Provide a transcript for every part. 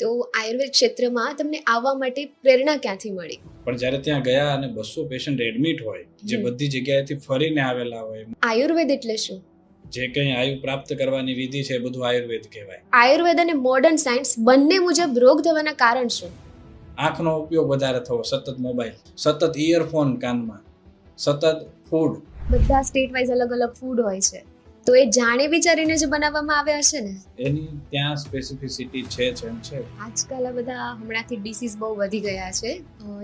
તો આયુર્વેદ ક્ષેત્રમાં તમને આવવા માટે પ્રેરણા ક્યાંથી મળી? પણ જ્યારે ત્યાં ગયા અને 200 પેશન્ટ એડમિટ હોય, જે બધી જગ્યાએથી ફરીને આવેલા હોય, આયુર્વેદ એટલે શું? જે કંઈ આયુ પ્રાપ્ત કરવાની વિધિ છે એ બધું આયુર્વેદ કહેવાય. આયુર્વેદ અને મોડર્ન સાયન્સ બંને મુજબ રોગ થવાના કારણ શું? આંખનો ઉપયોગ વધારે થવો, સતત મોબાઈલ, સતત ઇયરફોન કાનમાં, સતત ફૂડ. બધા સ્ટેટ વાઇઝ અલગ અલગ ફૂડ હોય છે, તો એ જાણી વિચારીને જે બનાવવામાં આવ્યા હશે ને. એની ત્યાં સ્પેસિફિસિટી છે જેમ છે. આજકાલ આ બધા હમણાંથી ડિસીઝ બહુ વધી ગયા છે,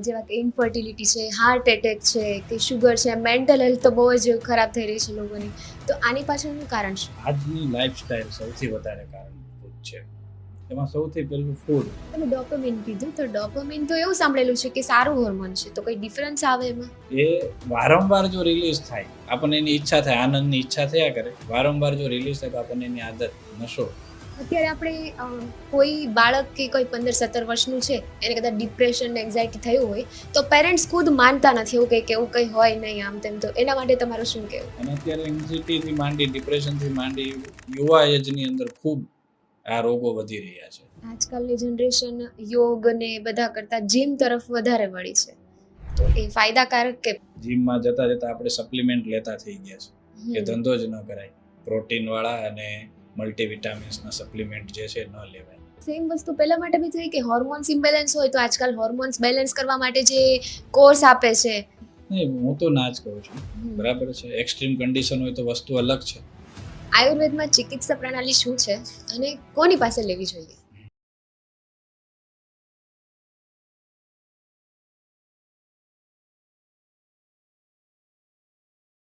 જેવા કે ઇન્ફર્ટિલિટી છે, હાર્ટ એટેક છે, કે શુગર છે, મેન્ટલ હેલ્થ તો બહુ જ ખરાબ થઈ રહી છે લોકોની. તો આની પાછળનું કારણ શું? આજની લાઈફસ્ટાઈલ સૌથી વધારે કારણભૂત છે. એમાં સૌથી પહેલું ફૂડ. તમે ડોપામિન કીધું, તો ડોપામિન તો એવું સાંભળેલું છે કે સારું હોર્મોન છે, તો કોઈ ડિફરન્સ આવે એમાં? એ વારંવાર જો રિલીઝ થાય, આપણને એની ઈચ્છા થાય, આનંદની ઈચ્છા થયા કરે, વારંવાર જો રિલીઝ થાય તો આપણને એની આદત, નશો. અત્યારે આપણે કોઈ બાળક કે કોઈ 15-17 વર્ષનું છે, એને કદાચ ડિપ્રેશન ને એન્ઝાયટી થયું હોય, તો પેરેન્ટ્સ ખુદ માનતા નથી એવું કે એવું કંઈ હોય નહીં આમ તેમ. તો એના માટે તમારું શું કહેવું? અને અત્યારે એન્ઝાયટીથી માંડી, ડિપ્રેશનથી માંડી, યુવા એજની અંદર ખૂબ આ રોગો વધી રહ્યા છે. આજકાલની જનરેશન યોગ ને બધા કરતા જીમ તરફ વધારે વળી છે, તો એ ફાયદાકારક કે? જીમમાં જતા જતા આપણે સપ્લિમેન્ટ લેતા થઈ ગયા છે. એ ધંધો જ ન કરાય. પ્રોટીન વાળા અને મલ્ટીવિટામિન્સના સપ્લિમેન્ટ જે છે ન લેવાય. સેમ વસ્તુ પહેલા માટે બી થઈ કે હોર્મોન્સ ઇમ્બેલેન્સ હોય તો આજકાલ હોર્મોન્સ બેલેન્સ કરવા માટે જે કોર્સ આપે છે. નહીં, હું તો ના જ કહું છું, બરાબર છે. એક્સ્ટ્રીમ કન્ડિશન હોય તો વસ્તુ અલગ છે. આયુર્વેદમાં ચિકિત્સા પ્રણાલી શું છે અને કોની પાસે લેવી જોઈએ?